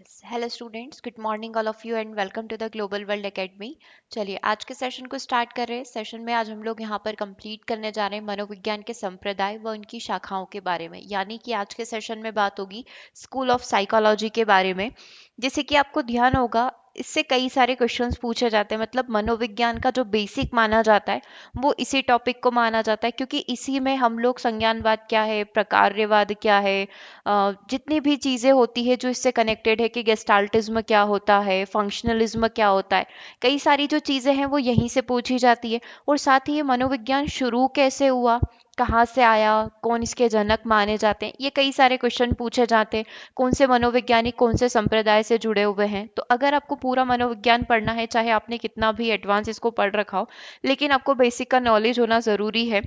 Yes. Hello students, good morning all of you and welcome to the Global World Academy। चलिए आज के session को start कर रहे हैं। सेशन में आज हम लोग यहाँ पर कंप्लीट करने जा रहे हैं मनोविज्ञान के संप्रदाय व उनकी शाखाओं के बारे में, यानी कि आज के सेशन में बात होगी स्कूल ऑफ साइकोलॉजी के बारे में। जैसे कि आपको ध्यान होगा, इससे कई सारे क्वेश्चंस पूछे जाते हैं। मतलब मनोविज्ञान का जो बेसिक माना जाता है वो इसी टॉपिक को माना जाता है, क्योंकि इसी में हम लोग संज्ञानवाद क्या है, प्रकारवाद क्या है, जितनी भी चीज़ें होती है जो इससे कनेक्टेड है कि गेस्टाल्टिज्म क्या होता है, फंक्शनलिज्म क्या होता है, कई सारी जो चीज़ें हैं वो यहीं से पूछी जाती है। और साथ ही ये मनोविज्ञान शुरू कैसे हुआ, कहाँ से आया, कौन इसके जनक माने जाते हैं, ये कई सारे क्वेश्चन पूछे जाते हैं। कौन से मनोवैज्ञानिक कौन से संप्रदाय से जुड़े हुए हैं। तो अगर आपको पूरा मनोविज्ञान पढ़ना है, चाहे आपने कितना भी एडवांस इसको पढ़ रखा हो, लेकिन आपको बेसिक का नॉलेज होना ज़रूरी है।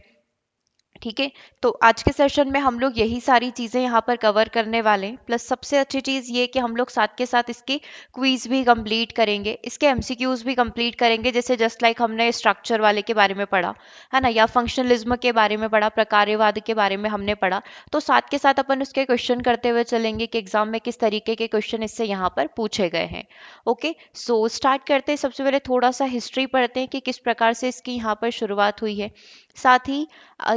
ठीक है। तो आज के सेशन में हम लोग यही सारी चीज़ें यहाँ पर कवर करने वाले हैं। प्लस सबसे अच्छी चीज़ ये कि हम लोग साथ के साथ इसकी क्विज भी कंप्लीट करेंगे, इसके एमसीक्यूज भी कंप्लीट करेंगे। जैसे जस्ट लाइक हमने स्ट्रक्चर वाले के बारे में पढ़ा है ना, या फंक्शनलिज्म के बारे में पढ़ा, प्रकारवाद के बारे में हमने पढ़ा, तो साथ के साथ अपन उसके क्वेश्चन करते हुए चलेंगे कि एग्जाम में किस तरीके के क्वेश्चन इससे यहाँ पर पूछे गए हैं। ओके, सो स्टार्ट करते हैं। सबसे पहले थोड़ा सा हिस्ट्री पढ़ते हैं कि किस प्रकार से इसकी यहाँ पर शुरुआत हुई है। साथ ही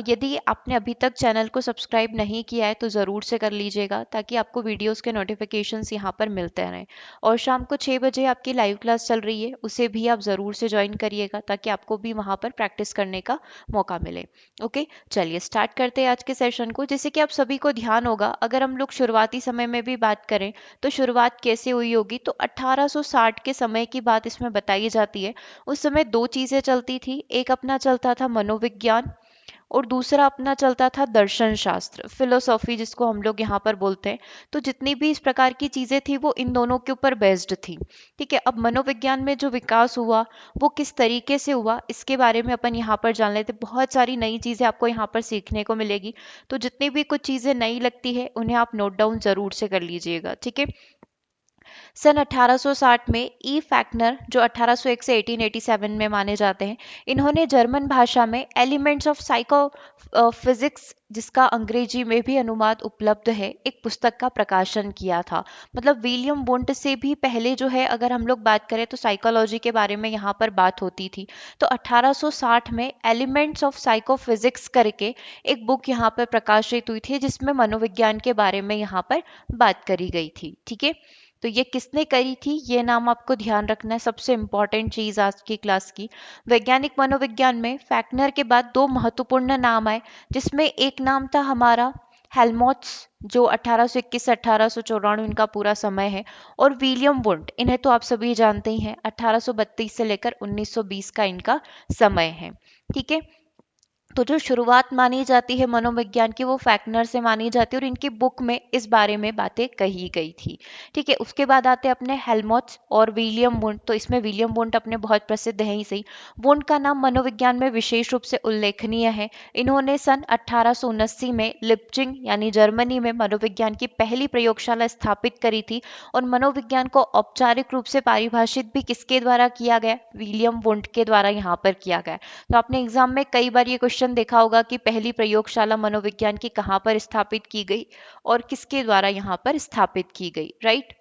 यदि आपने अभी तक चैनल को सब्सक्राइब नहीं किया है तो ज़रूर से कर लीजिएगा, ताकि आपको वीडियोस के नोटिफिकेशंस यहाँ पर मिलते रहें। और शाम को 6 बजे आपकी लाइव क्लास चल रही है, उसे भी आप ज़रूर से ज्वाइन करिएगा, ताकि आपको भी वहाँ पर प्रैक्टिस करने का मौका मिले। ओके, चलिए स्टार्ट करते हैं आज के सेशन को। जैसे कि आप सभी को ध्यान होगा, अगर हम लोग शुरुआती समय में भी बात करें तो शुरुआत कैसे हुई होगी, तो 1860 के समय की बात इसमें बताई जाती है। उस समय दो चीज़ें चलती थी, एक अपना चलता था मनोविज्ञान और दूसरा अपना चलता था दर्शन शास्त्र, फिलोसॉफी जिसको हम लोग यहाँ पर बोलते हैं। तो जितनी भी इस प्रकार की चीजें थी वो इन दोनों के ऊपर बेस्ड थी। ठीक है। अब मनोविज्ञान में जो विकास हुआ वो किस तरीके से हुआ, इसके बारे में अपन यहाँ पर जान लेते। बहुत सारी नई चीजें आपको यहाँ पर सीखने को मिलेगी, तो जितनी भी कुछ चीजें नई लगती है उन्हें आप नोट डाउन जरूर से कर लीजिएगा। ठीक है। सन 1860 में ई फैक्नर, जो 1801 से 1887 में माने जाते हैं, इन्होंने जर्मन भाषा में एलिमेंट्स ऑफ साइको फिजिक्स, जिसका अंग्रेजी में भी अनुवाद उपलब्ध है, एक पुस्तक का प्रकाशन किया था। मतलब विलियम वुंट से भी पहले जो है, अगर हम लोग बात करें तो साइकोलॉजी के बारे में यहाँ पर बात होती थी। तो 1860 में एलिमेंट्स ऑफ साइको फिजिक्स करके एक बुक यहाँ पर प्रकाशित हुई थी, जिसमें मनोविज्ञान के बारे में यहाँ पर बात करी गई थी। ठीक है। तो ये किसने करी थी, ये नाम आपको ध्यान रखना है, सबसे इंपॉर्टेंट चीज आज की क्लास की। वैज्ञानिक मनोविज्ञान में फैक्नर के बाद दो महत्वपूर्ण नाम आए, जिसमें एक नाम था हमारा हेल्महोल्ट्ज, जो 1821 से 1894 इनका पूरा समय है, और विलियम वुंट, इन्हें तो आप सभी जानते ही हैं, 1832 से लेकर 1920 का इनका समय है। ठीक है। तो जो शुरुआत मानी जाती है मनोविज्ञान की वो फैक्नर से मानी जाती है, और इनकी बुक में इस बारे में बातें कही गई थी। ठीक है। उसके बाद आते हैं अपने हेल्महोल्ट्ज और विलियम वुंट। तो इसमें विलियम वुंट अपने बहुत प्रसिद्ध हैं ही सही। वुंट का नाम मनोविज्ञान में विशेष रूप से उल्लेखनीय है। इन्होंने सन 1879 में लिप्जिंग यानी जर्मनी में मनोविज्ञान की पहली प्रयोगशाला स्थापित करी थी। और मनोविज्ञान को औपचारिक रूप से परिभाषित भी किसके द्वारा किया गया, विलियम वुंट के द्वारा यहाँ पर किया गया। तो आपने एग्जाम में कई बार ये क्वेश्चन देखा होगा कि पहली प्रयोगशाला मनोविज्ञान की कहाँ पर स्थापित की गई और किसके द्वारा यहाँ पर स्थापित की गई, राइट।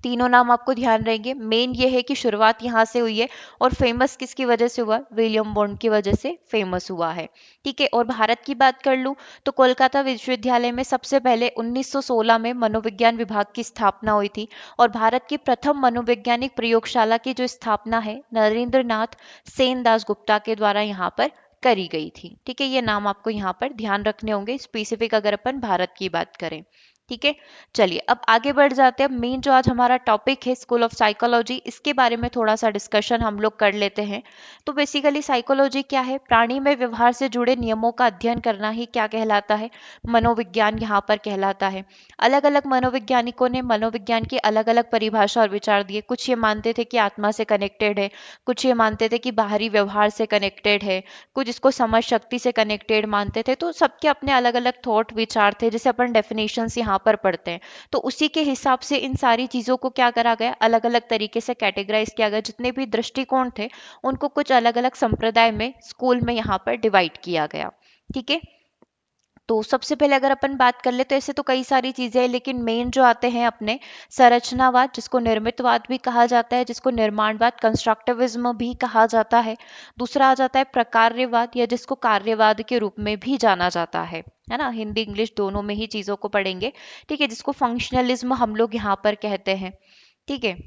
तीनों नाम आपको ध्यान रहेंगे। मेन ये है कि शुरुआत यहाँ से हुई है, और फेमस किसकी वजह से हुआ, विलियम बॉन्ड की वजह से फेमस हुआ है। ठीक है। और भारत की बात कर लूँ तो कोलकाता विश्वविद्यालय में सबसे पहले 1916 में मनोविज्ञान विभाग की स्थापना हुई थी। और भारत की प्रथम मनोवैज्ञानिक प्रयोगशाला की जो स्थापना है नरेंद्र नाथ सेन दास गुप्ता के द्वारा यहाँ पर करी गई थी। ठीक है। ये नाम आपको यहाँ पर ध्यान रखने होंगे, स्पेसिफिक अगर अपन भारत की बात करें। ठीक है। चलिए अब आगे बढ़ जाते हैं। मेन जो आज हमारा टॉपिक है स्कूल ऑफ साइकोलॉजी, इसके बारे में थोड़ा सा डिस्कशन हम लोग कर लेते हैं। तो बेसिकली साइकोलॉजी क्या है, प्राणी में व्यवहार से जुड़े नियमों का अध्ययन करना ही क्या कहलाता है, मनोविज्ञान यहाँ पर कहलाता है। अलग अलग मनोवैज्ञानिकों ने मनोविज्ञान की अलग अलग परिभाषा और विचार दिए। कुछ ये मानते थे कि आत्मा से कनेक्टेड है, कुछ ये मानते थे कि बाहरी व्यवहार से कनेक्टेड है, कुछ इसको समझ शक्ति से कनेक्टेड मानते थे। तो सबके अपने अलग अलग थॉट विचार थे, जैसे अपन डेफिनेशंस यहाँ पर पढ़ते हैं। तो उसी के हिसाब से इन सारी चीजों को क्या करा गया, अलग अलग तरीके से कैटेगराइज किया गया। जितने भी दृष्टिकोण थे उनको कुछ अलग अलग संप्रदाय में स्कूल में यहाँ पर डिवाइड किया गया। ठीक है। तो सबसे पहले अगर अपन बात कर ले तो ऐसे तो कई सारी चीजें हैं, लेकिन मेन जो आते हैं अपने संरचनावाद, जिसको निर्मितवाद भी कहा जाता है, जिसको निर्माणवाद कंस्ट्रक्टिविज्म भी कहा जाता है। दूसरा आ जाता है प्रकार्यवाद, या जिसको कार्यवाद के रूप में भी जाना जाता है ना, हिंदी इंग्लिश दोनों में ही चीजों को पढ़ेंगे। ठीक है, जिसको फंक्शनलिज्म हम लोग यहाँ पर कहते हैं। ठीक है,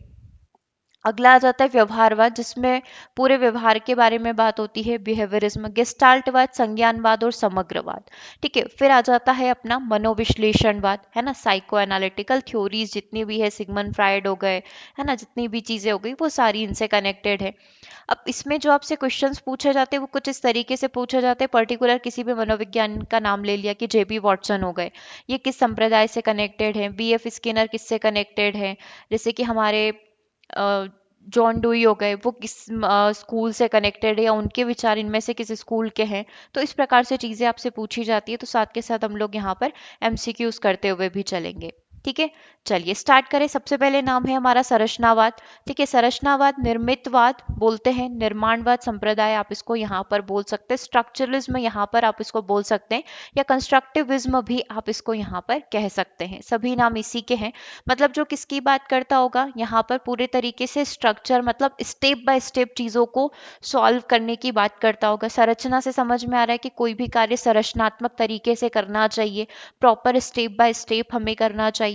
अगला आ जाता है व्यवहारवाद, जिसमें पूरे व्यवहार के बारे में बात होती है, बिहेवियरिज्म। गेस्टाल्टवाद, संज्ञानवाद और समग्रवाद। ठीक है, फिर आ जाता है अपना मनोविश्लेषणवाद, है ना, साइको एनालिटिकल थ्योरीज जितनी भी है, सिगमंड फ्राइड हो गए, है ना, जितनी भी चीजें हो गई वो सारी इनसे कनेक्टेड है। अब इसमें जो आपसे क्वेश्चंस पूछे जाते हैं वो कुछ इस तरीके से पूछे जाते हैं, पर्टिकुलर किसी भी मनोविज्ञान का नाम ले लिया कि जेबी वॉटसन हो गए, ये किस संप्रदाय से कनेक्टेड है, बीएफ स्किनर किससे कनेक्टेड है, जैसे कि हमारे जॉन डुई हो गए, वो किस स्कूल से कनेक्टेड है, या उनके विचार इनमें से किस स्कूल के हैं। तो इस प्रकार से चीज़ें आपसे पूछी जाती है, तो साथ के साथ हम लोग यहाँ पर एमसीक्यूज करते हुए भी चलेंगे। ठीक है, चलिए स्टार्ट करें। सबसे पहले नाम है हमारा संरचनावाद। ठीक है, संरचनावाद निर्मितवाद बोलते हैं, निर्माणवाद संप्रदाय आप इसको यहाँ पर बोल सकते हैं, स्ट्रक्चरलिज्म यहाँ पर आप इसको बोल सकते हैं, या कंस्ट्रक्टिविज्म भी आप इसको यहाँ पर कह सकते हैं। सभी नाम इसी के हैं। मतलब जो किसकी बात करता होगा यहाँ पर, पूरे तरीके से स्ट्रक्चर मतलब स्टेप बाय स्टेप चीज़ों को सॉल्व करने की बात करता होगा। संरचना से समझ में आ रहा है कि कोई भी कार्य संरचनात्मक तरीके से करना चाहिए, प्रॉपर स्टेप बाय स्टेप हमें करना चाहिए।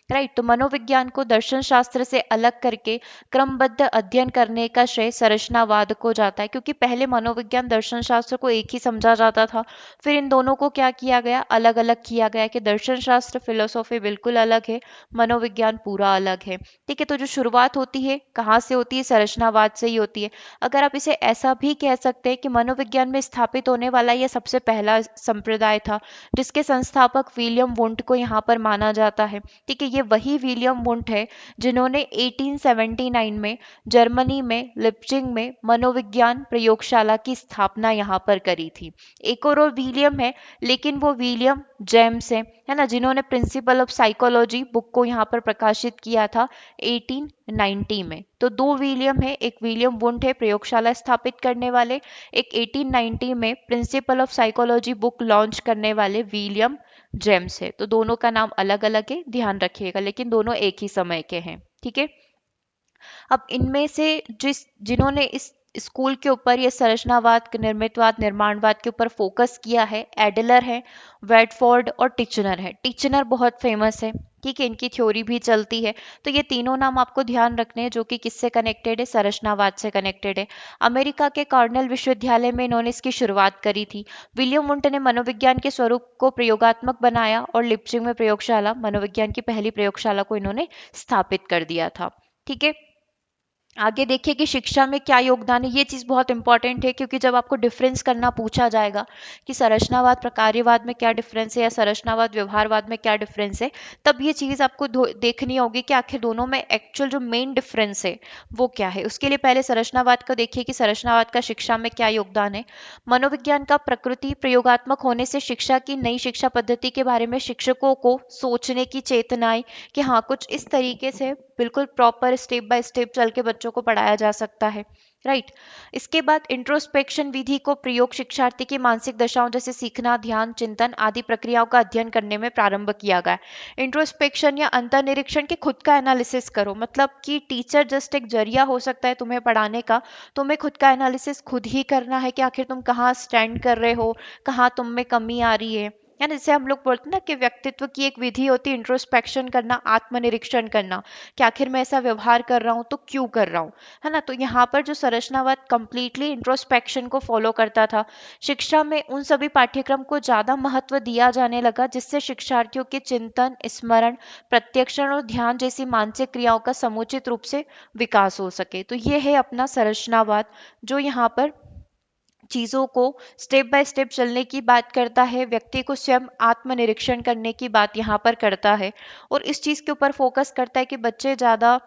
राइट, तो मनोविज्ञान को दर्शन शास्त्र से अलग करके क्रमबद्ध अध्ययन करने का श्रेय संरचनावाद को जाता है, क्योंकि पहले मनोविज्ञान दर्शन शास्त्र को एक ही समझा जाता था, फिर इन दोनों को क्या किया गया, अलग अलग किया गया कि दर्शन शास्त्र फिलोसॉफी बिल्कुल अलग है, मनोविज्ञान पूरा अलग है। ठीक है, तो जो शुरुआत होती है कहाँ से होती है, संरचनावाद से ही होती है। अगर आप इसे ऐसा भी कह सकते हैं कि मनोविज्ञान में स्थापित होने वाला यह सबसे पहला संप्रदाय था, जिसके संस्थापक विलियम वुंट को यहाँ पर माना जाता है। ठीक है, ये वही विलियम वुंट है जिन्होंने 1879 में जर्मनी में लिप्जिंग में मनोविज्ञान प्रयोगशाला की स्थापना यहाँ पर करी थी। एक और विलियम है, लेकिन वो विलियम जेम्स है ना, जिन्होंने प्रिंसिपल ऑफ साइकोलॉजी बुक को यहाँ पर प्रकाशित किया था 1890 में। तो दो विलियम है, एक विलियम वुंट है प्रयोगशाला स्थापित करने वाले, एक 1890 में principle of psychology book launch करने वाले विलियम जेम्स है। तो दोनों का नाम अलग अलग है, ध्यान रखिएगा, लेकिन दोनों एक ही समय के हैं। ठीक है, अब इनमें से जिन्होंने इस स्कूल के ऊपर ये संरचनावाद, निर्मितवाद, निर्माणवाद के ऊपर फोकस किया है, एडलर है, वेडफोर्ड और टिचनर है। टिचनर बहुत फेमस है। ठीक है, इनकी थ्योरी भी चलती है। तो ये तीनों नाम आपको ध्यान रखने हैं, जो कि किससे कनेक्टेड है, संरचनावाद से कनेक्टेड है। अमेरिका के कॉर्नेल विश्वविद्यालय में इन्होंने इसकी शुरुआत करी थी। विलियम वुंट ने मनोविज्ञान के स्वरूप को प्रयोगात्मक बनाया, और लिप्जिंग में प्रयोगशाला, मनोविज्ञान की पहली प्रयोगशाला को इन्होंने स्थापित कर दिया था। ठीक है, आगे देखिए कि शिक्षा में क्या योगदान है। ये चीज़ बहुत इंपॉर्टेंट है, क्योंकि जब आपको डिफरेंस करना पूछा जाएगा कि संरचनावाद प्रकार्यवाद में क्या डिफरेंस है, या संरचनावाद व्यवहारवाद में क्या डिफरेंस है, तब ये चीज़ आपको देखनी होगी कि आखिर दोनों में एक्चुअल जो मेन डिफरेंस है वो क्या है। उसके लिए पहले संरचनावाद को देखिए कि संरचनावाद का शिक्षा में क्या योगदान है। मनोविज्ञान का प्रकृति प्रयोगात्मक होने से शिक्षा की नई शिक्षा पद्धति के बारे में शिक्षकों को सोचने की चेतनाएं, कि हाँ कुछ इस तरीके से बिल्कुल प्रॉपर स्टेप बाय स्टेप चल के बच्चों को पढ़ाया जा सकता है। राइट, इसके बाद इंट्रोस्पेक्शन विधि को प्रयोग शिक्षार्थी की मानसिक दशाओं जैसे सीखना, ध्यान, चिंतन आदि प्रक्रियाओं का अध्ययन करने में प्रारंभ किया गया। इंट्रोस्पेक्शन या अंतर्निरीक्षण के खुद का एनालिसिस करो, मतलब कि टीचर जस्ट एक जरिया हो सकता है तुम्हें पढ़ाने का, तुम्हें खुद का एनालिसिस खुद ही करना है कि आखिर तुम कहाँ स्टैंड कर रहे हो, कहाँ तुम में कमी आ रही है ना। जैसे हम लोग बोलते हैं ना कि व्यक्तित्व की एक विधि होती है इंट्रोस्पेक्शन करना, आत्मनिरीक्षण करना, कि आखिर मैं ऐसा व्यवहार कर रहा हूँ तो क्यों कर रहा हूँ, है ना। तो यहाँ पर जो संरचनावाद कंप्लीटली इंट्रोस्पेक्शन को फॉलो करता था। शिक्षा में उन सभी पाठ्यक्रम को ज्यादा महत्व दिया जाने लगा जिससे शिक्षार्थियों के चिंतन, स्मरण, प्रत्यक्षण और ध्यान जैसी मानसिक क्रियाओं का समुचित रूप से विकास हो सके। तो ये है अपना संरचनावाद, जो यहाँ पर चीज़ों को स्टेप बाय स्टेप चलने की बात करता है, व्यक्ति को स्वयं आत्मनिरीक्षण करने की बात यहाँ पर करता है, और इस चीज़ के ऊपर फोकस करता है कि बच्चे ज़्यादा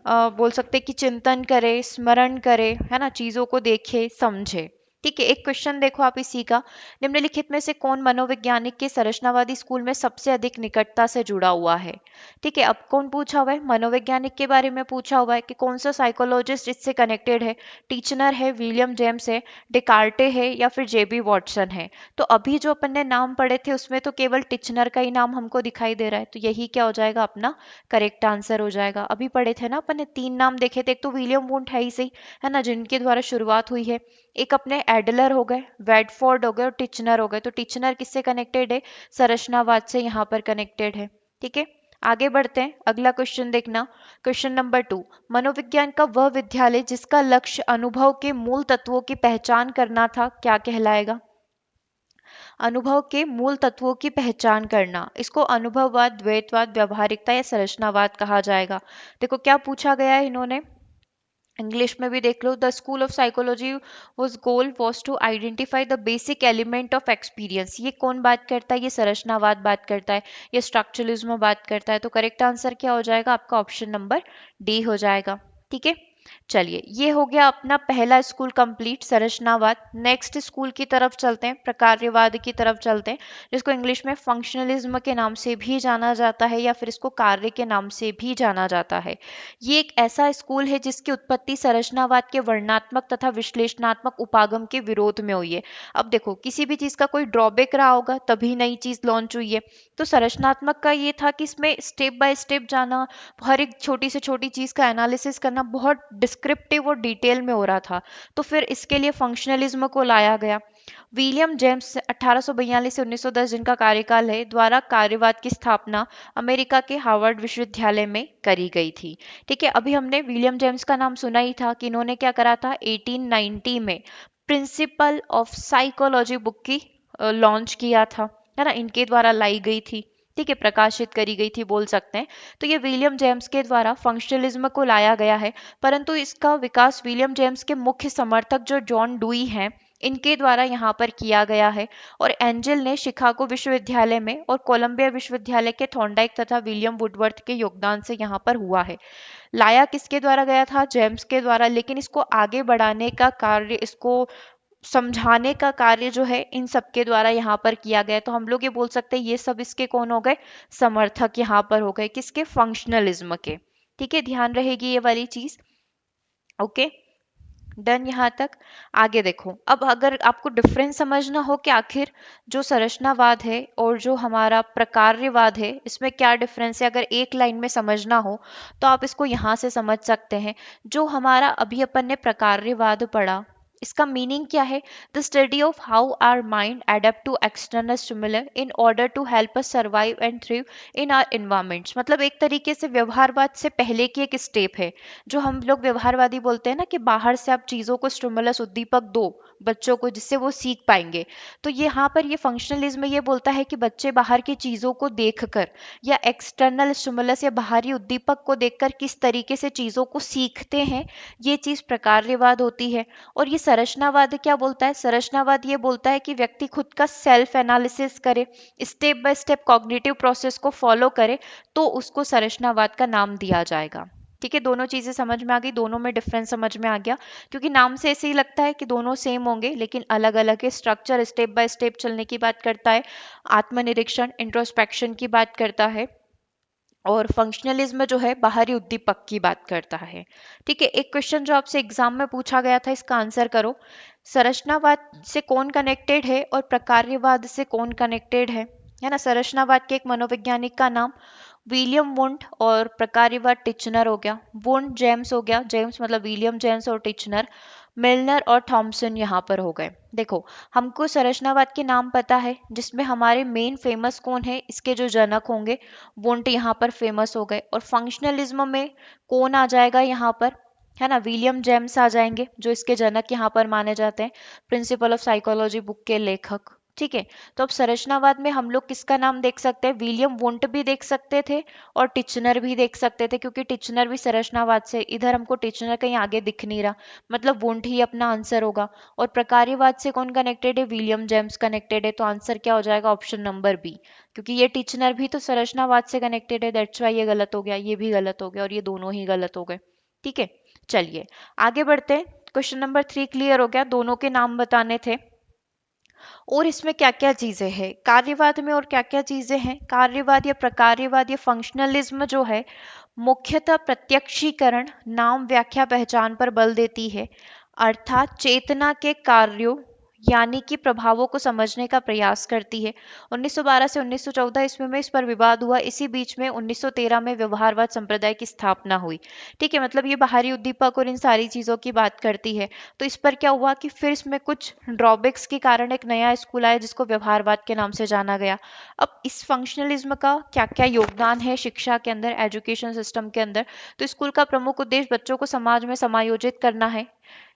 बोल सकते हैं कि चिंतन करे, स्मरण करे, है ना, चीज़ों को देखे समझे। ठीक है, एक क्वेश्चन देखो आप इसी का। निम्नलिखित में से कौन मनोवैज्ञानिक के संरचनावादी स्कूल में सबसे अधिक निकटता से जुड़ा हुआ है? ठीक है, अब कौन पूछा हुआ है? मनोवैज्ञानिक के बारे में पूछा हुआ है कि कौन सा साइकोलॉजिस्ट इससे कनेक्टेड है। टीचनर है, विलियम जेम्स है, डिकार्टे है, या फिर जेबी वॉटसन है। तो अभी जो अपन ने नाम पढ़े थे उसमें तो केवल टिचनर का ही नाम हमको दिखाई दे रहा है, तो यही क्या हो जाएगा, अपना करेक्ट आंसर हो जाएगा। अभी पढ़े थे ना अपन ने, तीन नाम देखे थे, एक तो विलियम वुंट है ही सही, है ना, जिनके द्वारा शुरुआत हुई है। एक अपने एडलर हो गए, वेडफोर्ड हो गए और टिचनर हो गए। तो टिचनर किससे कनेक्टेड है? संरचनावाद से यहाँ पर कनेक्टेड है। ठीक है, आगे बढ़ते हैं, अगला क्वेश्चन देखना। क्वेश्चन नंबर 2, मनोविज्ञान का वह विद्यालय जिसका लक्ष्य अनुभव के मूल तत्वों की पहचान करना था, क्या कहलाएगा? अनुभव के मूल तत्वों की पहचान करना, इसको अनुभववाद, द्वैतवाद, व्यवहारिकता या संरचनावाद कहा जाएगा। देखो क्या पूछा गया है इन्होंने, इंग्लिश में भी देख लो। The school of psychology was goal was to identify the basic element of experience. ये कौन बात करता है? ये संरचनावाद बात करता है, ये स्ट्रक्चरलिज्म बात करता है। तो करेक्ट आंसर क्या हो जाएगा आपका? ऑप्शन नंबर डी हो जाएगा। ठीक है, चलिए ये हो गया अपना पहला स्कूल कंप्लीट, संरचनावाद। नेक्स्ट स्कूल की तरफ चलते हैं, प्रकार्यवाद की तरफ चलते हैं, जिसको इंग्लिश में फंक्शनलिज्म के नाम से भी जाना जाता है या फिर इसको कार्य के नाम से भी जाना जाता है। ये एक ऐसा स्कूल है जिसकी उत्पत्ति संरचनावाद के वर्णनात्मक तथा विश्लेषणात्मक उपागम के विरोध में हुई है। अब देखो, किसी भी चीज का कोई ड्रॉबैक रहा होगा तभी नई चीज लॉन्च हुई है। तो संरचनात्मक का ये था कि इसमें स्टेप बाय स्टेप जाना, हर एक छोटी से छोटी चीज का एनालिसिस करना बहुत डिस्क्रिप्टिव और डिटेल में हो रहा था। तो फिर इसके लिए फंक्शनलिज्म को लाया गया। विलियम जेम्स 1842 से 1910 जिनका कार्यकाल है, द्वारा कार्यवाद की स्थापना अमेरिका के हार्वर्ड विश्वविद्यालय में करी गई थी। ठीक है, अभी हमने विलियम जेम्स का नाम सुना ही था कि इन्होंने क्या करा था 1890 में, प्रिंसिपल ऑफ साइकोलॉजी बुक की लॉन्च किया था, है ना, इनके द्वारा लाई गई थी। ठीक है, प्रकाशित करी गई थी बोल सकते हैं। तो ये विलियम जेम्स के द्वारा फंक्शनलिज्म को लाया गया है, परंतु इसका विकास विलियम जेम्स के मुख्य समर्थक जो जॉन डुई हैं, इनके द्वारा यहाँ पर किया गया है। और एंजल ने शिकागो विश्वविद्यालय में और कोलंबिया विश्वविद्यालय के थॉर्नडाइक तथा विलियम वुडवर्थ के योगदान से यहाँ पर हुआ है। लाया किसके द्वारा गया था? जेम्स के द्वारा, लेकिन इसको आगे बढ़ाने का कार्य, इसको समझाने का कार्य जो है इन सबके द्वारा यहाँ पर किया गया। तो हम लोग ये बोल सकते हैं ये सब इसके कौन हो गए? समर्थक यहाँ पर हो गए, किसके? फंक्शनलिज्म के। ठीक है, ध्यान रहेगी ये वाली चीज। ओके, डन यहाँ तक। आगे देखो, अब अगर आपको डिफरेंस समझना हो कि आखिर जो संरचनावाद है और जो हमारा प्रकार्यवाद है इसमें क्या डिफरेंस है, अगर एक लाइन में समझना हो तो आप इसको यहाँ से समझ सकते हैं। जो हमारा अभी अपन ने प्रकार्यवाद पढ़ा, इसका मीनिंग क्या है? The study of how our mind adapt to external stimuli in order to help us survive and thrive in our environments. मतलब एक तरीके से व्यवहारवाद से पहले की एक स्टेप है। जो हम लोग व्यवहारवादी बोलते हैं ना कि बाहर से आप चीजों को स्टिमुलस, उद्दीपक दो बच्चों को जिससे वो सीख पाएंगे। तो ये यहाँ पर ये फंक्शनलिज्म ये बोलता है कि बच्चे बाहर की चीजों को देखकर या एक्सटर्नल स्टिमुलस या बाहरी उद्दीपक को देखकर किस तरीके से चीजों को सीखते हैं, ये चीज प्रकार्यवाद होती है। और ये संरचनावाद क्या बोलता है? संरचनावाद ये बोलता है कि व्यक्ति खुद का सेल्फ एनालिसिस करे, step by step cognitive process को फॉलो करे, तो उसको संरचनावाद का नाम दिया जाएगा। ठीक है, दोनों चीजें समझ में आ गई, दोनों में डिफरेंस समझ में आ गया। क्योंकि नाम से ऐसे ही लगता है कि दोनों सेम होंगे, लेकिन अलग अलग है। स्ट्रक्चर स्टेप बाय स्टेप चलने की बात करता है, आत्मनिरीक्षण इंट्रोस्पेक्शन की बात करता है, और फंक्शनलिज्म जो है बाहरी उद्दीपक की बात करता है। ठीक है, एक क्वेश्चन जो आपसे एग्जाम में पूछा गया था, इसका आंसर करो। संरचनावाद से कौन कनेक्टेड है और प्रकार्यवाद से कौन कनेक्टेड है ना? संरचनावाद के एक मनोवैज्ञानिक का नाम विलियम वुंट और प्रकार्यवाद टिचनर हो गया। वुंट जेम्स हो गया, जेम्स मतलब विलियम जेम्स, और टिचनर मिलनर और थॉमसन यहाँ पर हो गए। देखो, हमको संरचनावाद के नाम पता है, जिसमें हमारे मेन फेमस कौन है, इसके जो जनक होंगे, वुंट यहाँ पर फेमस हो गए। और फंक्शनलिज्म में कौन आ जाएगा यहाँ पर, है ना? विलियम जेम्स आ जाएंगे, जो इसके जनक यहाँ पर माने जाते हैं, प्रिंसिपल ऑफ साइकोलॉजी बुक के लेखक। ठीक है, तो अब संरचनावाद में हम लोग किसका नाम देख सकते हैं? विलियम वुंट भी देख सकते थे और टिचनर भी देख सकते थे, क्योंकि टिचनर भी संरचनावाद से, इधर हमको टिचनर कहीं आगे दिख नहीं रहा, मतलब वुंट ही अपना आंसर होगा। और प्रकार्यवाद से कौन कनेक्टेड है? विलियम जेम्स कनेक्टेड है। तो आंसर क्या हो जाएगा? ऑप्शन नंबर बी, क्योंकि ये टिचनर भी तो संरचनावाद से कनेक्टेड है, दैट्स वाई ये गलत हो गया, ये भी गलत हो गया और ये दोनों ही गलत हो गए। ठीक है, चलिए आगे बढ़ते हैं। क्वेश्चन नंबर 3 क्लियर हो गया, दोनों के नाम बताने थे। और इसमें क्या क्या चीजें हैं कार्यवाद में, और क्या क्या चीजें हैं कार्यवाद या प्रकार्यवाद या फंक्शनलिज्म जो है, मुख्यतः प्रत्यक्षीकरण, नाम, व्याख्या, पहचान पर बल देती है, अर्थात चेतना के कार्यों यानी कि प्रभावों को समझने का प्रयास करती है। 1912 से 1914 ईस्वी में इस पर विवाद हुआ, इसी बीच में 1913 में व्यवहारवाद संप्रदाय की स्थापना हुई। ठीक है, मतलब ये बाहरी उद्दीपक और इन सारी चीजों की बात करती है। तो इस पर क्या हुआ कि फिर इसमें कुछ ड्रॉबैक्स के कारण एक नया स्कूल आया जिसको व्यवहारवाद के नाम से जाना गया। अब इस फंक्शनलिज्म का क्या क्या योगदान है शिक्षा के अंदर, एजुकेशन सिस्टम के अंदर, तो स्कूल का प्रमुख उद्देश्य बच्चों को समाज में समायोजित करना है।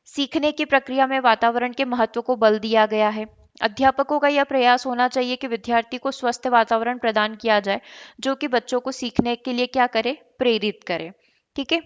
सीखने की प्रक्रिया में वातावरण के महत्व को बल दिया गया है। अध्यापकों का यह प्रयास होना चाहिए कि विद्यार्थी को स्वस्थ वातावरण प्रदान किया जाए जो कि बच्चों को सीखने के लिए क्या करे, प्रेरित करे। ठीक है,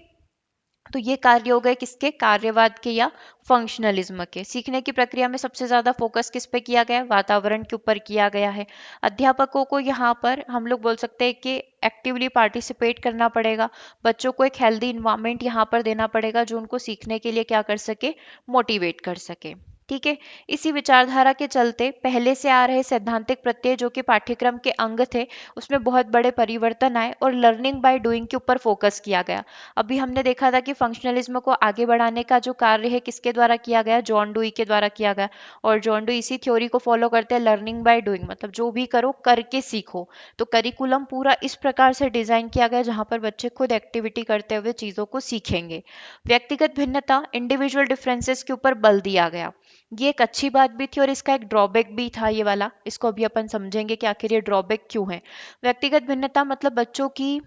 तो ये कार्य हो गए किसके, कार्यवाद के या फंक्शनलिज्म के। सीखने की प्रक्रिया में सबसे ज्यादा फोकस किस पे किया गया है, वातावरण के ऊपर किया गया है। अध्यापकों को यहाँ पर हम लोग बोल सकते हैं कि एक्टिवली पार्टिसिपेट करना पड़ेगा, बच्चों को एक हेल्दी इन्वायरमेंट यहाँ पर देना पड़ेगा जो उनको सीखने के लिए क्या कर सके, मोटिवेट कर सके। ठीक है, इसी विचारधारा के चलते पहले से आ रहे सैद्धांतिक प्रत्यय जो कि पाठ्यक्रम के अंग थे उसमें बहुत बड़े परिवर्तन आए और लर्निंग बाय डूइंग के ऊपर फोकस किया गया। अभी हमने देखा था कि फंक्शनलिज्म को आगे बढ़ाने का जो कार्य है किसके द्वारा किया गया, जॉन डुई के द्वारा किया गया। और जॉन डुई इसी थ्योरी को फॉलो करते हैं, लर्निंग बाय डूइंग, मतलब जो भी करो करके सीखो। तो करिकुलम पूरा इस प्रकार से डिजाइन किया गया जहां पर बच्चे खुद एक्टिविटी करते हुए चीजों को सीखेंगे। व्यक्तिगत भिन्नता, इंडिविजुअल डिफरेंसेस के ऊपर बल दिया गया। ये एक अच्छी बात भी थी और इसका एक ड्रॉबैक भी था ये वाला, इसको अभी अपन समझेंगे कि आखिर ये ड्रॉबैक क्यों है। व्यक्तिगत भिन्नता मतलब बच्चों की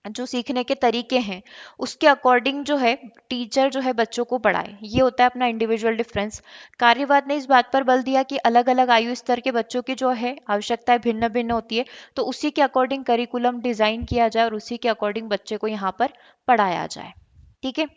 जो सीखने के तरीके हैं उसके अकॉर्डिंग जो है टीचर जो है बच्चों को पढ़ाए, ये होता है अपना इंडिविजुअल डिफरेंस। कार्यवाद ने इस बात पर बल दिया कि अलग अलग आयु स्तर के बच्चों की जो है आवश्यकताएं भिन्न भिन्न होती है, तो उसी के अकॉर्डिंग करिकुलम डिजाइन किया जाए और उसी के अकॉर्डिंग बच्चे को यहाँ पर पढ़ाया जाए। ठीक है,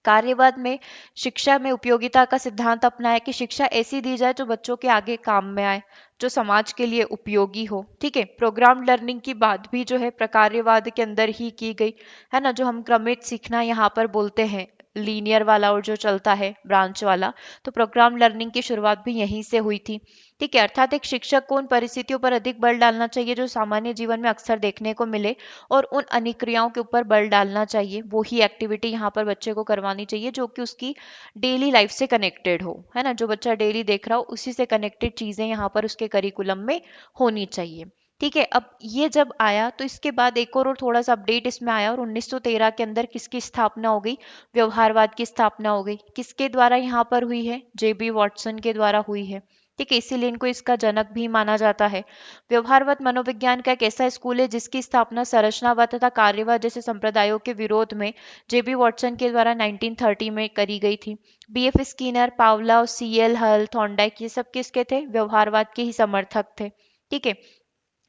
कार्यवाद में शिक्षा में उपयोगिता का सिद्धांत अपनाया कि शिक्षा ऐसी दी जाए जो बच्चों के आगे काम में आए, जो समाज के लिए उपयोगी हो। ठीक है, प्रोग्राम लर्निंग की बात भी जो है प्रकार्यवाद के अंदर ही की गई है ना, जो हम क्रमित सीखना यहाँ पर बोलते हैं, लीनियर वाला और जो चलता है ब्रांच वाला, तो प्रोग्राम लर्निंग की शुरुआत भी यहीं से हुई थी। ठीक है, अर्थात एक शिक्षक को उन परिस्थितियों पर अधिक बल डालना चाहिए जो सामान्य जीवन में अक्सर देखने को मिले और उन अनिक्रियाओं के ऊपर बल डालना चाहिए, वो ही एक्टिविटी यहाँ पर बच्चे को करवानी चाहिए जो कि उसकी डेली लाइफ से कनेक्टेड हो, है ना, जो बच्चा डेली देख रहा हो उसी से कनेक्टेड चीजें यहाँ पर उसके करिकुलम में होनी चाहिए। ठीक है, अब ये जब आया तो इसके बाद एक और थोड़ा सा अपडेट इसमें आया और 1913 के अंदर किसकी स्थापना हो गई, व्यवहारवाद की स्थापना हो गई। किसके द्वारा यहाँ पर हुई है, जेबी वॉटसन के द्वारा हुई है। ठीक है, इसीलिए इनको इसका जनक भी माना जाता है। व्यवहारवाद मनोविज्ञान का एक ऐसा स्कूल है जिसकी स्थापना संरचनावाद तथा कार्यवाद जैसे संप्रदायों के विरोध में जेबी वॉटसन के द्वारा 1930 में करी गई थी। बीएफ स्किनर, पावलोव, सीएल हल, थॉर्नडाइक, ये सब किसके थे, व्यवहारवाद के ही समर्थक थे। ठीक है,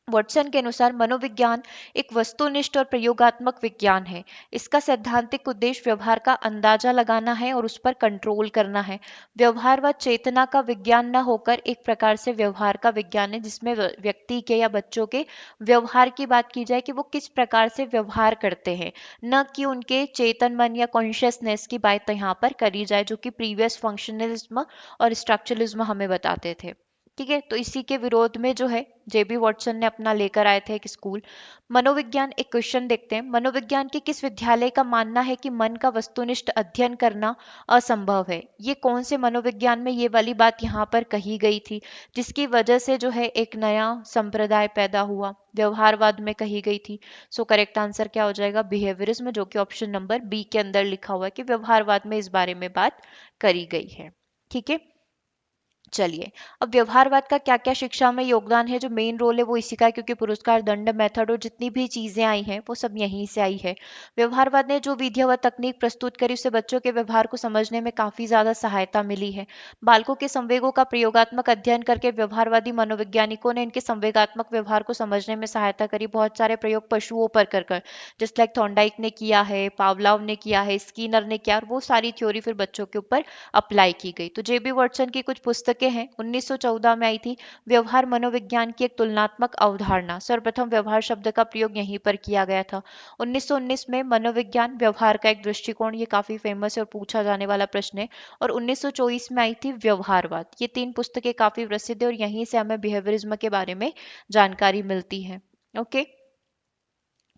वॉटसन के अनुसार मनोविज्ञान एक वस्तुनिष्ठ और प्रयोगात्मक विज्ञान है। इसका सैद्धांतिक उद्देश्य व्यवहार का अंदाजा लगाना है और उस पर कंट्रोल करना है। व्यवहारवाद चेतना का विज्ञान न होकर एक प्रकार से व्यवहार का विज्ञान है जिसमें व्यक्ति के या बच्चों के व्यवहार की बात की जाए कि वो किस प्रकार से व्यवहार करते हैं, न कि उनके चेतन मन या कॉन्शियसनेस की बात यहाँ पर करी जाए जो कि प्रीवियस फंक्शनलिज्म और स्ट्रक्चरलिज्म हमें बताते थे। ठीक है, तो इसी के विरोध में जो है जेबी वॉटसन ने अपना लेकर आए थे एक स्कूल। मनोविज्ञान, एक क्वेश्चन देखते हैं, मनोविज्ञान के किस विद्यालय का मानना है कि मन का वस्तुनिष्ठ अध्ययन करना असंभव है। ये कौन से मनोविज्ञान में ये वाली बात यहाँ पर कही गई थी जिसकी वजह से जो है एक नया संप्रदाय पैदा हुआ, व्यवहारवाद में कही गई थी। सो करेक्ट आंसर क्या हो जाएगा, बिहेवियरिज्म, जो कि ऑप्शन नंबर बी के अंदर लिखा हुआ है कि व्यवहारवाद में इस बारे में बात करी गई है। ठीक है, चलिए, अब व्यवहारवाद का क्या क्या शिक्षा में योगदान है, जो मेन रोल है वो इसी का है क्योंकि पुरस्कार, दंड, मेथड और जितनी भी चीजें आई हैं वो सब यहीं से आई है। व्यवहारवाद ने जो विधियां व तकनीक प्रस्तुत करी उससे बच्चों के व्यवहार को समझने में काफी ज्यादा सहायता मिली है। बालकों के संवेगों का प्रयोगात्मक अध्ययन करके व्यवहारवादी मनोवैज्ञानिकों ने इनके संवेगात्मक व्यवहार को समझने में सहायता करी, बहुत सारे प्रयोग पशुओं पर कर कर, जस्ट लाइक थॉर्नडाइक ने किया है, पावलोव ने किया है, स्किनर ने किया, और वो सारी थ्योरी फिर बच्चों के ऊपर अप्लाई की गई। तो जेबी वॉटसन की कुछ पुस्तकें पुस्तकें हैं। 1914 में आई थी व्यवहार मनोविज्ञान की एक तुलनात्मक अवधारणा, सर्वप्रथम व्यवहार शब्द का प्रयोग यहीं पर किया गया था। 1919 में मनोविज्ञान व्यवहार का एक दृष्टिकोण, ये काफी फेमस है और पूछा जाने वाला प्रश्न है। और 1924 में आई थी व्यवहारवाद। ये तीन पुस्तकें काफी प्रसिद्ध है और यहीं से हमें बिहेवियरिज्म के बारे में जानकारी मिलती है। ओके,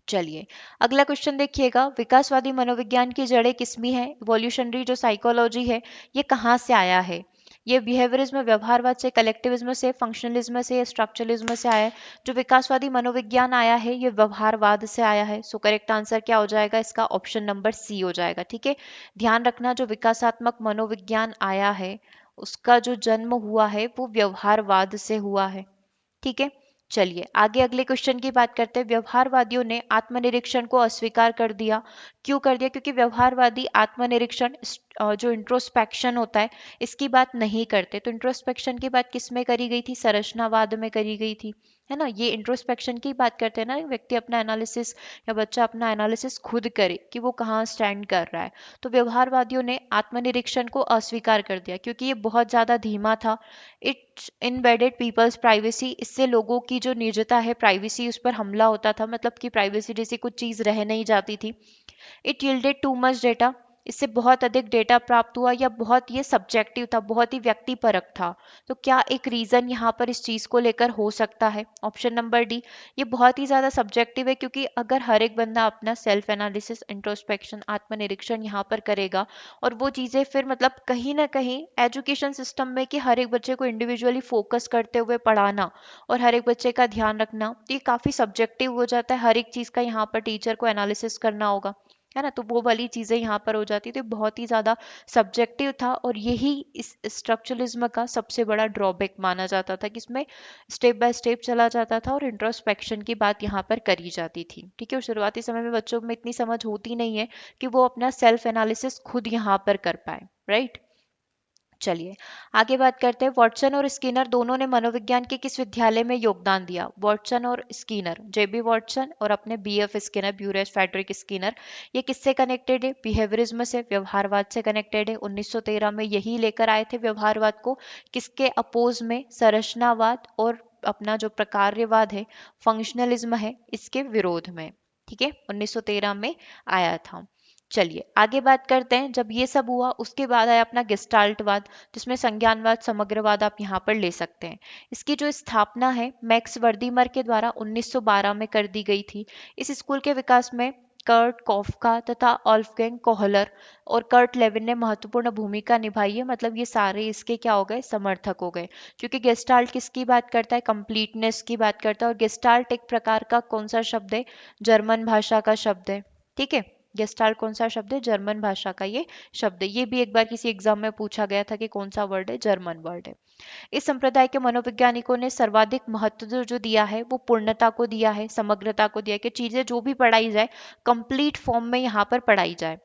चलिए अगला क्वेश्चन देखिएगा। विकासवादी मनोविज्ञान की जड़ें किसमें है? इवोल्यूशनरी जो साइकोलॉजी है ये कहाँ से आया है? ये बिहेवियरिज्म व्यवहारवाद से, कलेक्टिविज्म से, फंक्शनलिज्म से या स्ट्रक्चरलिज्म से आया है? जो विकासवादी मनोविज्ञान आया है ये व्यवहारवाद से आया है। सो करेक्ट आंसर क्या हो जाएगा इसका? ऑप्शन नंबर सी हो जाएगा। ठीक है, ध्यान रखना जो विकासात्मक मनोविज्ञान आया है उसका जो जन्म हुआ है वो व्यवहारवाद से हुआ है। ठीक है, चलिए आगे अगले क्वेश्चन की बात करते हैं। व्यवहारवादियों ने आत्मनिरीक्षण को अस्वीकार कर दिया। क्यों कर दिया? क्योंकि व्यवहारवादी आत्मनिरीक्षण जो इंट्रोस्पेक्शन होता है इसकी बात नहीं करते। तो इंट्रोस्पेक्शन की बात किस में करी गई थी? संरचनावाद में करी गई थी, है ना। ये इंट्रोस्पेक्शन की बात करते हैं ना, व्यक्ति अपना एनालिसिस या बच्चा अपना एनालिसिस खुद करे कि वो कहाँ स्टैंड कर रहा है। तो व्यवहारवादियों ने आत्मनिरीक्षण को अस्वीकार कर दिया क्योंकि ये बहुत ज्यादा धीमा था। इट इनवेडेड पीपल्स प्राइवेसी, इससे लोगों की जो निजता है, प्राइवेसी, उस पर हमला होता था, मतलब कि प्राइवेसी जैसी कुछ चीज रह नहीं जाती थी। It yielded too much data, इससे बहुत अधिक डेटा प्राप्त हुआ, या बहुत ये सब्जेक्टिव था, बहुत ही व्यक्तिपरक था। तो क्या एक रीजन यहाँ पर इस चीज को लेकर हो सकता है? ऑप्शन नंबर डी, ये बहुत ही ज्यादा सब्जेक्टिव है क्योंकि अगर हर एक बंदा अपना सेल्फ एनालिसिस, इंट्रोस्पेक्शन, आत्मनिरीक्षण यहाँ पर करेगा और वो चीजें फिर मतलब कहीं ना कहीं एजुकेशन सिस्टम में कि हर एक बच्चे को इंडिविजुअली फोकस करते हुए पढ़ाना और हर एक बच्चे का ध्यान रखना, तो ये काफी सब्जेक्टिव हो जाता है। हर एक चीज का यहाँ पर टीचर को एनालिसिस करना होगा, है ना, तो वो वाली चीजें यहाँ पर हो जाती थी। बहुत ही ज्यादा सब्जेक्टिव था और यही इस स्ट्रक्चरलिज्म का सबसे बड़ा ड्रॉबैक माना जाता था कि इसमें स्टेप बाय स्टेप चला जाता था और इंट्रोस्पेक्शन की बात यहाँ पर करी जाती थी। ठीक है, और शुरुआती समय में बच्चों में इतनी समझ होती नहीं है कि वो अपना सेल्फ एनालिसिस खुद यहाँ पर कर पाए, राइट। चलिए आगे बात करते हैं। वॉटसन और स्किनर दोनों ने मनोविज्ञान के किस विद्यालय में योगदान दिया? वॉटसन और स्किनर, जेबी वॉटसन और अपने बीएफ स्किनर, ब्यूरेस फेडरिक स्किनर, ये किससे कनेक्टेड है? बिहेवियरिज्म से, व्यवहारवाद से कनेक्टेड है। 1913 में यही लेकर आए थे व्यवहारवाद को। किसके अपोज में? संरचनावाद और अपना जो प्रकार्यवाद है, फंक्शनलिज्म है, इसके विरोध में। ठीक है, 1913 में आया था। चलिए आगे बात करते हैं। जब ये सब हुआ उसके बाद आया अपना गेस्टाल्टवाद, जिसमें संज्ञानवाद, समग्रवाद आप यहाँ पर ले सकते हैं। इसकी जो स्थापना है मैक्स वर्दीमर के द्वारा 1912 में कर दी गई थी। इस स्कूल के विकास में कर्ट कॉफका तथा ऑल्फगैंग कोहलर और कर्ट लेविन ने महत्वपूर्ण भूमिका निभाई है। मतलब ये सारे इसके क्या हो गए? समर्थक हो गए। क्योंकि गेस्टाल्ट किसकी बात करता है? कंप्लीटनेस की बात करता है। और गेस्टाल्ट एक प्रकार का कौन सा शब्द है? जर्मन भाषा का शब्द है। ठीक है, गेस्टाल्ट कौन सा शब्द है? जर्मन भाषा का ये शब्द है। ये भी एक बार किसी एग्जाम में पूछा गया था कि कौन सा वर्ड है? जर्मन वर्ड है। इस संप्रदाय के मनोवैज्ञानिकों ने सर्वाधिक महत्व जो दिया है वो पूर्णता को दिया है, समग्रता को दिया है, कि चीजें जो भी पढ़ाई जाए कंप्लीट फॉर्म में यहाँ पर पढ़ाई जाए।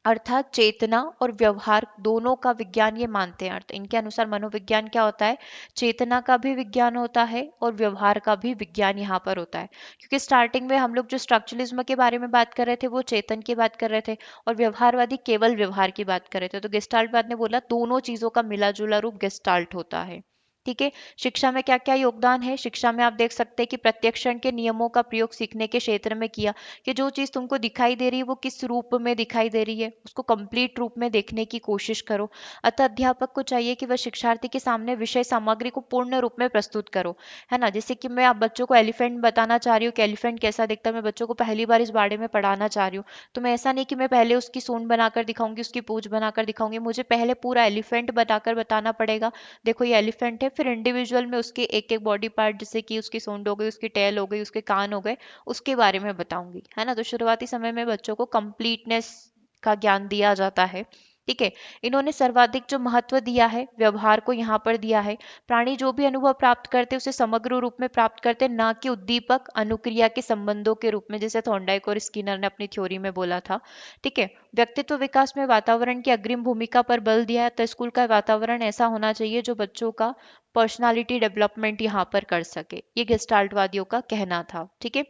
अर्थात चेतना और व्यवहार दोनों का विज्ञान ये मानते हैं। अर्थ इनके अनुसार मनोविज्ञान क्या होता है? चेतना का भी विज्ञान होता है और व्यवहार का भी विज्ञान यहाँ पर होता है। क्योंकि स्टार्टिंग में हम लोग जो स्ट्रक्चरलिज्म के बारे में बात कर रहे थे वो चेतन की बात कर रहे थे और व्यवहारवादी केवल व्यवहार की बात कर रहे थे। तो गेस्टाल्टवाद ने बोला दोनों चीजों का मिला जुला रूप गेस्टाल्ट होता है। ठीक है, शिक्षा में क्या क्या योगदान है? शिक्षा में आप देख सकते हैं कि प्रत्यक्षण के नियमों का प्रयोग सीखने के क्षेत्र में किया, कि जो चीज तुमको दिखाई दे रही है वो किस रूप में दिखाई दे रही है उसको कंप्लीट रूप में देखने की कोशिश करो। अतः अध्यापक को चाहिए कि वह शिक्षार्थी के सामने विषय सामग्री को पूर्ण रूप में प्रस्तुत करो, है ना। जैसे कि मैं आप बच्चों को एलिफेंट बताना चाह रही हूँ कि एलिफेंट कैसा दिखता है, मैं बच्चों को पहली बार इस बारे में पढ़ाना चाह रही हूँ, तो मैं ऐसा नहीं कि मैं पहले उसकी सूंड बनाकर दिखाऊंगी, उसकी पूंछ बनाकर दिखाऊंगी, मुझे पहले पूरा एलिफेंट बनाकर बताना पड़ेगा। देखो ये एलिफेंट है, फिर इंडिविजुअल में उसके एक एक बॉडी पार्ट, जैसे कि उसकी सूंड हो गई, उसकी टेल हो गई, उसके कान हो गए, उसके बारे में बताऊंगी, है ना। तो शुरुआती समय में बच्चों को कंप्लीटनेस का ज्ञान दिया जाता है। ठीक है, इन्होंने सर्वाधिक जो महत्व दिया है व्यवहार को यहाँ पर दिया है। प्राणी जो भी अनुभव प्राप्त करते उसे समग्र रूप में प्राप्त करते, ना कि उद्दीपक अनुक्रिया के संबंधों के रूप में, जैसे थॉर्नडाइक और स्किनर ने अपनी थ्योरी में बोला था। ठीक है, व्यक्तित्व विकास में वातावरण की अग्रिम भूमिका पर बल दिया है। तो स्कूल का वातावरण ऐसा होना चाहिए जो बच्चों का पर्सनालिटी डेवलपमेंट यहाँ पर कर सके, ये गेस्टाल्टवादियों का कहना था। ठीक है,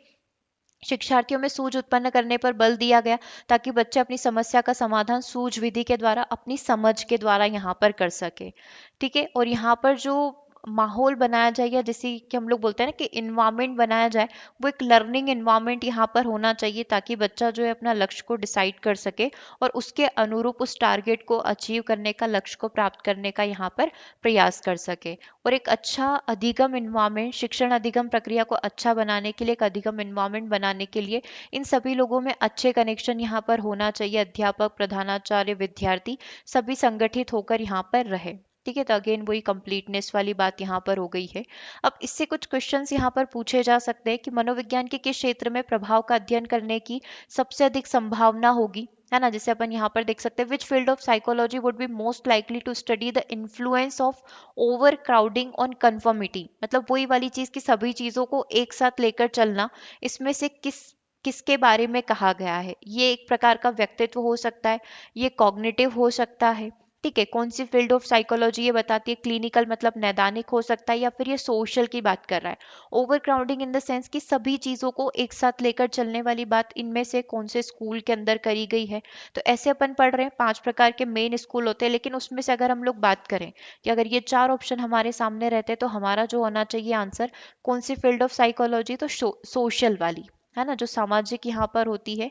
शिक्षार्थियों में सूझ उत्पन्न करने पर बल दिया गया ताकि बच्चे अपनी समस्या का समाधान सूझ विधि के द्वारा अपनी समझ के द्वारा यहाँ पर कर सके। ठीक है, और यहाँ पर जो माहौल बनाया जाए या जैसे कि हम लोग बोलते हैं ना कि इन्वायरमेंट बनाया जाए, वो एक लर्निंग इन्वायरमेंट यहाँ पर होना चाहिए ताकि बच्चा जो है अपना लक्ष्य को डिसाइड कर सके और उसके अनुरूप उस टारगेट को अचीव करने का, लक्ष्य को प्राप्त करने का यहाँ पर प्रयास कर सके। और एक अच्छा अधिगम इन्वायरमेंट, शिक्षण अधिगम प्रक्रिया को अच्छा बनाने के लिए, एक अधिगम इन्वायरमेंट बनाने के लिए इन सभी लोगों में अच्छे कनेक्शन यहाँ पर होना चाहिए। अध्यापक, प्रधानाचार्य, विद्यार्थी सभी संगठित होकर यहाँ पर रहे। ठीक है, तो अगेन वही कंप्लीटनेस वाली बात यहाँ पर हो गई है। अब इससे कुछ क्वेश्चंस यहाँ पर पूछे जा सकते हैं कि मनोविज्ञान के किस क्षेत्र में प्रभाव का अध्ययन करने की सबसे अधिक संभावना होगी, है ना। जैसे अपन यहाँ पर देख सकते हैं, which field of psychology would be most likely to study the influence of overcrowding on conformity. मतलब वही वाली चीज की सभी चीजों को एक साथ लेकर चलना, इसमें से किसके बारे में कहा गया है। ये एक प्रकार का व्यक्तित्व हो सकता है, ये कॉग्निटिव हो सकता है। ठीक है, कौन सी फील्ड ऑफ साइकोलॉजी ये बताती है, क्लिनिकल मतलब नैदानिक हो सकता है, या फिर ये सोशल की बात कर रहा है। Over crowding in the sense कि सभी चीजों को एक साथ लेकर चलने वाली बात इनमें से कौन से स्कूल के अंदर करी गई है। तो ऐसे अपन पढ़ रहे हैं 5 प्रकार के मेन स्कूल होते हैं, लेकिन उसमें से अगर हम लोग बात करें कि अगर ये 4 ऑप्शन हमारे सामने रहते तो हमारा जो होना चाहिए आंसर, कौन सी फील्ड ऑफ साइकोलॉजी, तो सोशल वाली, है ना, जो सामाजिक यहाँ पर होती है।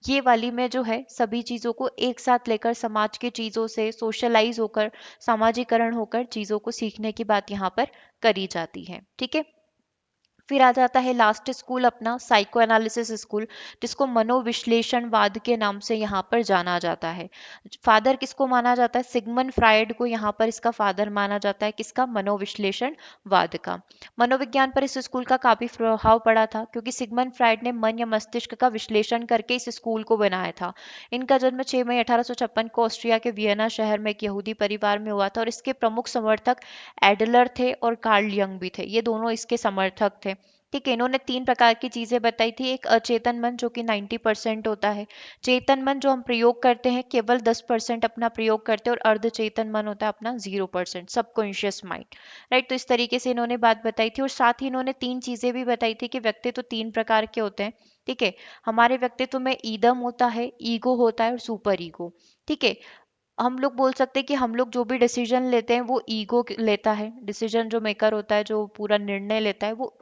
ये वाली में जो है सभी चीजों को एक साथ लेकर, समाज की चीजों से सोशलाइज होकर, सामाजिकरण होकर चीजों को सीखने की बात यहाँ पर करी जाती है। ठीक है, फिर आ जाता है लास्ट स्कूल अपना, साइको एनालिसिस स्कूल, जिसको मनोविश्लेषणवाद के नाम से यहाँ पर जाना जाता है। फादर किसको माना जाता है, सिगमंड फ्रायड को यहाँ पर इसका फादर माना जाता है, किसका, मनोविश्लेषणवाद का। मनोविज्ञान पर इस स्कूल का काफी प्रभाव पड़ा था क्योंकि सिगमंड फ्रायड ने मन या मस्तिष्क का विश्लेषण करके इस स्कूल को बनाया था। इनका जन्म 6 मई 1856 को ऑस्ट्रिया के वियना शहर में एक यहूदी परिवार में हुआ था और इसके प्रमुख समर्थक एडलर थे और कार्ल यंग भी थे। ये दोनों इसके समर्थक थे। ठीक है, इन्होंने 3 प्रकार की चीजें बताई थी। एक अचेतन मन जो कि 90% होता है, चेतन मन जो हम प्रयोग करते हैं केवल 10% अपना प्रयोग करते हैं, और अर्धचेतन मन होता है अपना 0%, सबकॉन्शियस माइंड। राइट, तो इस तरीके से इन्होंने बात बताई थी। और साथ ही इन्होंने 3 चीजें भी बताई थी कि व्यक्तित्व 3 प्रकार के होते हैं। ठीक है, हमारे व्यक्तित्व में ईदम होता है, ईगो होता है और सुपर ईगो। ठीक है, हम लोग बोल सकते हैं कि हम लोग जो भी डिसीजन लेते हैं वो ईगो लेता है, डिसीजन जो मेकर होता है, जो पूरा निर्णय लेता है, वो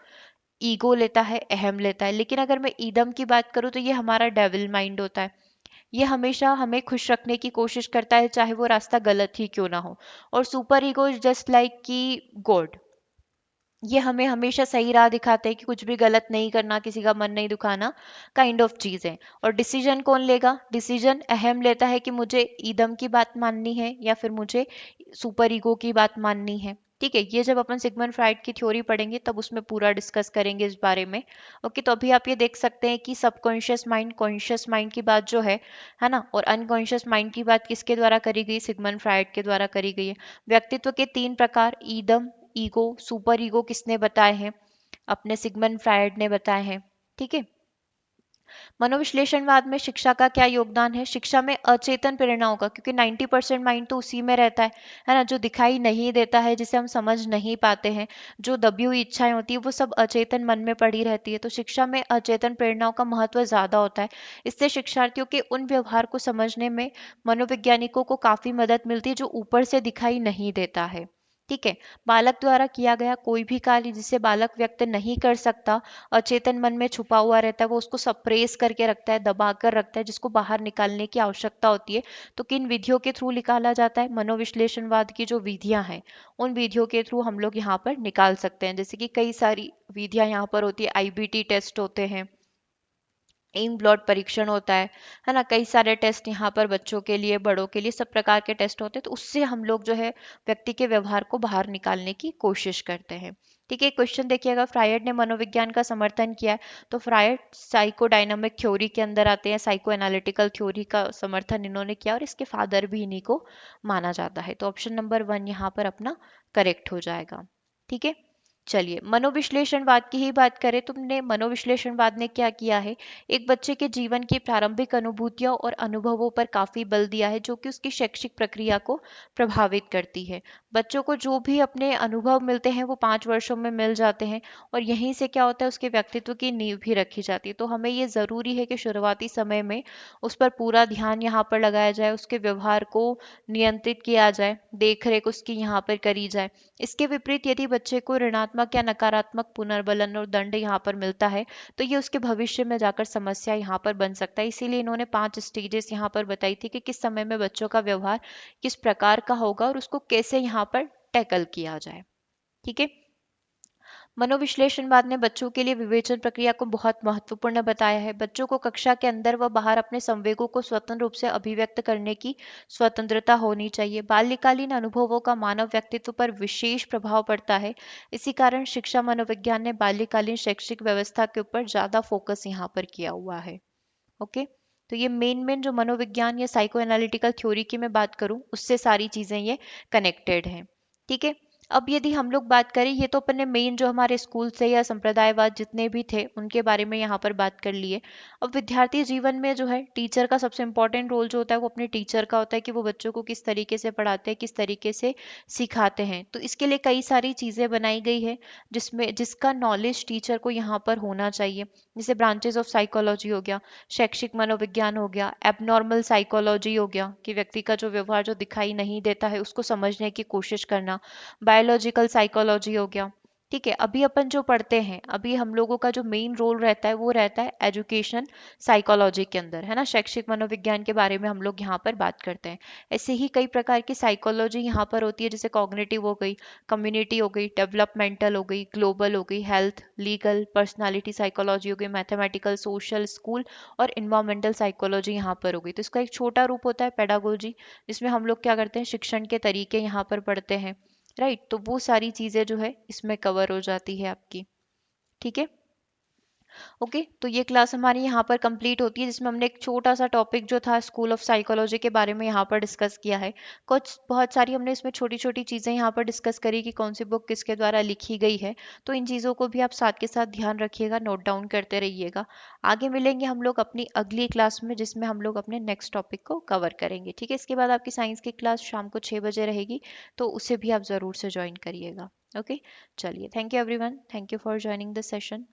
ईगो लेता है, अहम लेता है। लेकिन अगर मैं ईदम की बात करूँ तो ये हमारा डेविल माइंड होता है। ये हमेशा हमें खुश रखने की कोशिश करता है चाहे वो रास्ता गलत ही क्यों ना हो। और super ego is just like कि गॉड, ये हमें हमेशा सही राह दिखाते हैं कि कुछ भी गलत नहीं करना, किसी का मन नहीं दुखाना, काइंड ऑफ चीज है। और डिसीजन कौन लेगा, डिसीजन अहम लेता है कि मुझे ईदम की बात माननी है या फिर मुझे सुपर ईगो की बात माननी है। ठीक है, ये जब अपन सिगमंड फ्राइड की थ्योरी पढ़ेंगे तब उसमें पूरा डिस्कस करेंगे इस बारे में। ओके, तो अभी आप ये देख सकते हैं कि सबकॉन्शियस माइंड, कॉन्शियस माइंड की बात जो है ना, और अनकॉन्शियस माइंड की बात किसके द्वारा करी गई, सिगमंड फ्राइड के द्वारा करी गई है। व्यक्तित्व के 3 प्रकार, ईदम, ईगो, सुपर ईगो किसने बताए हैं, अपने सिगमंड फ्रायड ने बताए हैं। ठीक है, मनोविश्लेषणवाद में शिक्षा का क्या योगदान है, शिक्षा में अचेतन प्रेरणाओं का, क्योंकि 90% माइंड तो उसी में रहता है ना, जो दिखाई नहीं देता है, जिसे हम समझ नहीं पाते हैं, जो दबी हुई इच्छाएं होती है वो सब अचेतन मन में पड़ी रहती है। तो शिक्षा में अचेतन प्रेरणाओं का महत्व ज्यादा होता है। इससे शिक्षार्थियों के उन व्यवहार को समझने में मनोवैज्ञानिकों को काफी मदद मिलती है जो ऊपर से दिखाई नहीं देता है। ठीक है, बालक द्वारा किया गया कोई भी कार्य जिसे बालक व्यक्त नहीं कर सकता, अचेतन मन में छुपा हुआ रहता है, वो उसको सप्रेस करके रखता है, दबा कर रखता है, जिसको बाहर निकालने की आवश्यकता होती है। तो किन विधियों के थ्रू निकाला जाता है, मनोविश्लेषणवाद की जो विधियां हैं उन विधियों के थ्रू हम लोग यहाँ पर निकाल सकते हैं। जैसे कि कई सारी विधियां यहाँ पर होती है, आईबीटी टेस्ट होते हैं, एम ब्लड परीक्षण होता है ना, कई सारे टेस्ट यहाँ पर बच्चों के लिए, बड़ों के लिए, सब प्रकार के टेस्ट होते हैं। तो उससे हम लोग जो है व्यक्ति के व्यवहार को बाहर निकालने की कोशिश करते हैं। ठीक है, क्वेश्चन देखिएगा, फ्रायड ने मनोविज्ञान का समर्थन किया है, तो फ्रायड साइकोडायनामिक थ्योरी के अंदर आते हैं, साइको एनालिटिकल थ्योरी का समर्थन इन्होंने किया और इसके फादर भी इन्हीं को माना जाता है। तो ऑप्शन नंबर 1 यहाँ पर अपना करेक्ट हो जाएगा। ठीक है, चलिए मनोविश्लेषणवाद की ही बात करें, तुमने मनोविश्लेषणवाद ने क्या किया है, एक बच्चे के जीवन की प्रारंभिक अनुभूतियों और अनुभवों पर काफी बल दिया है जो कि उसकी शैक्षिक प्रक्रिया को प्रभावित करती है। बच्चों को जो भी अपने अनुभव मिलते हैं वो 5 वर्षों में मिल जाते हैं, और यहीं से क्या होता है, उसके व्यक्तित्व की नींव भी रखी जाती है। तो हमें ये ज़रूरी है कि शुरुआती समय में उस पर पूरा ध्यान यहाँ पर लगाया जाए, उसके व्यवहार को नियंत्रित किया जाए, देख रेख उसकी यहाँ पर करी जाए। इसके विपरीत यदि बच्चे को ऋणात्मक या नकारात्मक पुनर्बलन और दंड यहाँ पर मिलता है, तो ये उसके भविष्य में जाकर समस्या यहाँ पर बन सकता है। इसीलिए इन्होंने 5 स्टेजेस यहाँ पर बताई थी कि किस समय में बच्चों का व्यवहार किस प्रकार का होगा और उसको कैसे यहाँ पर टैकल किया जाए। ठीक है। मनोविश्लेषणवाद ने बच्चों के लिए विवेचन प्रक्रिया को बहुत महत्वपूर्ण बताया है। बच्चों को कक्षा के अंदर व बाहर अपने संवेगों को स्वतंत्र रूप से अभिव्यक्त करने की स्वतंत्रता होनी चाहिए। बाल्यकालीन अनुभवों का मानव व्यक्तित्व पर विशेष प्रभाव पड़ता है। इसी कारण शिक्षा मनोविज्ञान ने बाल्यकालीन शैक्षिक व्यवस्था के ऊपर ज्यादा फोकस यहाँ पर किया हुआ है। ओके। तो ये मेन जो मनोविज्ञान या साइको एनालिटिकल थ्योरी की मैं बात करूं, उससे सारी चीजें ये कनेक्टेड हैं। ठीक है। अब यदि हम लोग बात करें, ये तो अपन ने मेन जो हमारे स्कूल से या संप्रदायवाद जितने भी थे उनके बारे में यहाँ पर बात कर लिए। अब विद्यार्थी जीवन में जो है टीचर का सबसे इंपॉर्टेंट रोल जो होता है वो अपने टीचर का होता है, कि वो बच्चों को किस तरीके से पढ़ाते हैं, किस तरीके से सिखाते हैं। तो इसके लिए कई सारी चीजें बनाई गई है, जिसका नॉलेज टीचर को यहाँ पर होना चाहिए। जैसे ब्रांचेस ऑफ साइकोलॉजी हो गया, शैक्षिक मनोविज्ञान हो गया, एबनॉर्मल साइकोलॉजी हो गया कि व्यक्ति का जो व्यवहार जो दिखाई नहीं देता है उसको समझने की कोशिश करना, बायोलॉजिकल साइकोलॉजी हो गया। ठीक है। अभी अपन जो पढ़ते हैं, अभी हम लोगों का जो मेन रोल रहता है वो रहता है एजुकेशन साइकोलॉजी के अंदर, है ना। शैक्षिक मनोविज्ञान के बारे में हम लोग यहाँ पर बात करते हैं। ऐसे ही कई प्रकार की साइकोलॉजी यहाँ पर होती है, जैसे कॉग्निटिव हो गई, कम्युनिटी हो गई, डेवलपमेंटल हो गई, ग्लोबल हो गई, हेल्थ, लीगल, पर्सनालिटी साइकोलॉजी हो गई, मैथमेटिकल, सोशल, स्कूल और इन्वायरमेंटल साइकोलॉजी यहाँ पर हो गई। तो इसका एक छोटा रूप होता है पेडागोजी, जिसमें हम लोग क्या करते हैं, शिक्षण के तरीके यहाँ पर पढ़ते हैं। राइट। तो वो सारी चीजें जो है इसमें कवर हो जाती है आपकी। ठीक है। ओके। तो ये क्लास हमारी यहाँ पर कंप्लीट होती है, जिसमें हमने एक छोटा सा टॉपिक जो था स्कूल ऑफ साइकोलॉजी के बारे में यहाँ पर डिस्कस किया है। कुछ बहुत सारी हमने इसमें छोटी छोटी चीज़ें यहाँ पर डिस्कस करी कि कौन सी बुक किसके द्वारा लिखी गई है। तो इन चीज़ों को भी आप साथ के साथ ध्यान रखिएगा, नोट डाउन करते रहिएगा। आगे मिलेंगे हम लोग अपनी अगली क्लास में, जिसमें हम लोग अपने नेक्स्ट टॉपिक को कवर करेंगे। ठीक है। इसके बाद आपकी साइंस की क्लास शाम को 6 बजे रहेगी, तो उसे भी आप ज़रूर से ज्वाइन करिएगा। ओके। चलिए, thank you everyone, thank you for joining this session.